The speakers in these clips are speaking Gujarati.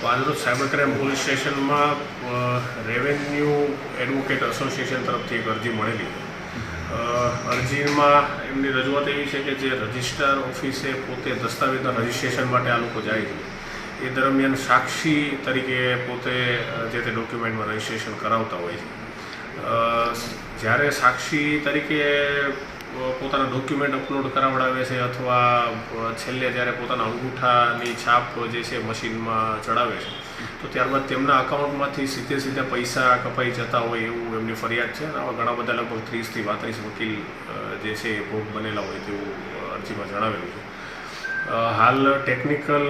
પાદરોદ સાયબર ક્રાઇમ પોલીસ સ્ટેશનમાં રેવન્યુ એડવોકેટ એસોસિએશન તરફથી એક અરજી મળેલી. અરજીમાં એમની રજૂઆત એવી છે કે જે રજિસ્ટ્રાર ઓફિસે પોતે દસ્તાવેજના રજિસ્ટ્રેશન માટે આ લોકો જાય છે, એ દરમિયાન સાક્ષી તરીકે પોતે જે તે ડોક્યુમેન્ટમાં રજિસ્ટ્રેશન કરાવતા હોય છે. જ્યારે સાક્ષી તરીકે પોતાના ડોક્યુમેન્ટ અપલોડ કરાવડાવે છે અથવા છેલ્લે જ્યારે પોતાના અંગૂઠાની છાપ જે છે મશીનમાં ચડાવે છે, તો ત્યારબાદ તેમના અકાઉન્ટમાંથી સીધે પૈસા કપાઈ જતા હોય એવું એમની ફરિયાદ છે. અને આવા ઘણા બધા લગભગ 30 થી 32 વકીલ જે છે એ ભોગ બનેલા હોય તેવું અરજીમાં જણાવેલું છે. હાલ ટેકનિકલ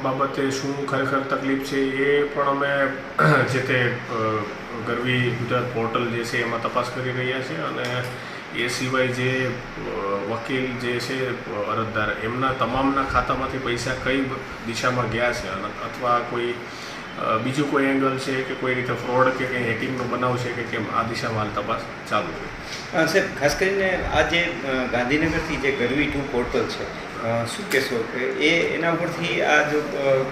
બાબતે શું ખરેખર તકલીફ છે એ પણ અમે જે તે ગરવી ગુજરાત પોર્ટલ જે છે એમાં તપાસ કરી રહ્યા છીએ. અને એ સિવાય જે વકીલ જે છે અરજદાર, એમના તમામના ખાતામાંથી પૈસા કઈ દિશામાં ગયા છે અથવા કોઈ બીજું કોઈ એંગલ છે કે કોઈ રીતે ફ્રોડ કે કંઈ હેકિંગનો બનાવ છે કે કેમ, આ દિશામાં હાલ તપાસ ચાલુ છે. સાહેબ, ખાસ કરીને આ જે ગાંધીનગરથી જે ગરવી ટુ પોર્ટલ છે, શું કહેશો કે એના ઉપરથી આ જો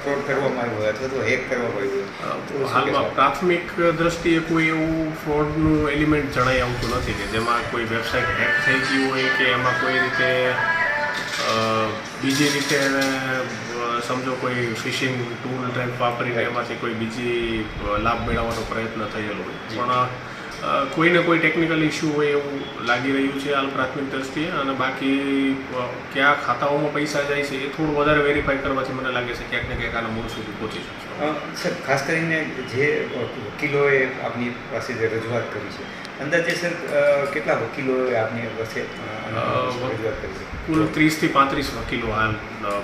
ફ્રોડ કરવામાં આવ્યો હોય અથવા તો હેક કરવામાં આવ્યું હોય? હાલમાં પ્રાથમિક દ્રષ્ટિએ કોઈ એવું ફ્રોડનું એલિમેન્ટ જણાઈ આવતું નથી કે જેમાં કોઈ વેબસાઇટ હેક થઈ ગઈ હોય કે એમાં કોઈ રીતે બીજી રીતે સમજો કોઈ ફિશિંગ ટૂલ ટાઈપ વાપરીને એમાંથી કોઈ બીજી લાભ મેળવવાનો પ્રયત્ન થયેલો હોય. પણ કોઈને કોઈ ટેકનિકલ ઇસ્યુ હોય એવું લાગી રહ્યું છે હાલ પ્રાથમિક દ્રષ્ટિએ. અને બાકી કયા ખાતાઓમાં પૈસા જાય છે એ થોડું વધારે વેરીફાઈ કરવાથી મને લાગે છે ક્યાંક ને ક્યાંક આના મૂળ સુધી પહોંચી શકશે. સર, ખાસ કરીને જે વકીલોએ આપની પાસે જે રજૂઆત કરી છે, અંદાજે સર કેટલા વકીલોએ આપની પાસે રજૂઆત કરી છે? કુલ 30 થી 35 વકીલો હાલ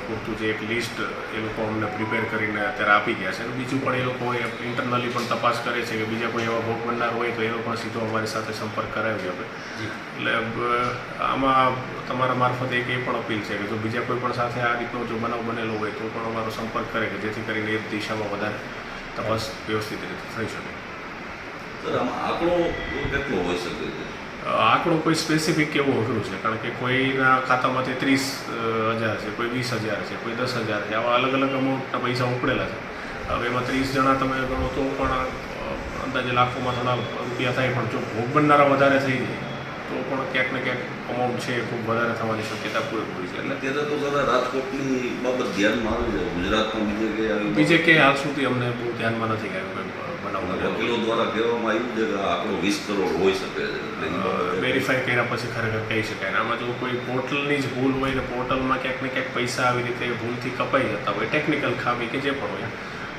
પૂરતું જે એક લિસ્ટ એ લોકો અમને પ્રિપેર કરીને અત્યારે આપી ગયા છે. અને બીજું પણ એ લોકો ઇન્ટરનલી પણ તપાસ કરે છે કે બીજા કોઈ એવા ભોગ બનનાર હોય તો એ લોકો સીધો અમારી સાથે સંપર્ક કરાવી આપે. એટલે આમાં તમારા મારફતે એક એ પણ અપીલ છે કે જો બીજા કોઈ પણ સાથે આ રીતનો જો બનાવ બનેલો હોય તો પણ અમારો સંપર્ક કરે કે જેથી કરીને એ દિશામાં વધારે તપાસ વ્યવસ્થિત રીતે થઈ શકે. સર, આમાં આંકડો કેટલો હોઈ શકે છે? આંકડો કોઈ સ્પેસિફિક એવું અઘરું છે, કારણ કે કોઈના ખાતામાંથી 30,000 છે, કોઈ 20,000 છે, કોઈ 10,000 છે, આવા અલગ અલગ અમાઉન્ટના પૈસા ઉપડેલા છે. હવે એમાં 30 જણા તમે ગણો તો પણ અંદાજે લાખોમાં થોડા રૂપિયા થાય. પણ જો ભોગ બનનારા વધારે થઈ જાય તો પણ ક્યાંક ને ક્યાંક અમાઉન્ટ છે ખૂબ વધારે થવાની શક્યતા પૂરેપૂરી છે. એટલે ત્યારે તો સર રાજકોટની બાબત ધ્યાનમાં આવી જાય, ગુજરાતમાં બીજે કે હાલ સુધી અમને બહુ ધ્યાનમાં નથી આવ્યું વકીલો દ્વારા કહેવામાં આવ્યું છે કે આંકડો 20 કરોડ હોઈ શકે છે. વેરીફાઈ કર્યા પછી ખરેખર કહી શકાય. આમાં જો કોઈ પોર્ટલની જ ભૂલ હોય ને પોર્ટલમાં ક્યાંક ને ક્યાંક પૈસા આવી રીતે ભૂલથી કપાઈ જતા હોય, ટેકનિકલ ખામી કે જે પણ હોય,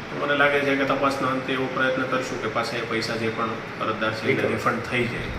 તો મને લાગે છે કે તપાસના અંતે એવો પ્રયત્ન કરશું કે પાછા એ પૈસા જે પણ અરજદાર છે એને રિફંડ થઈ જાય.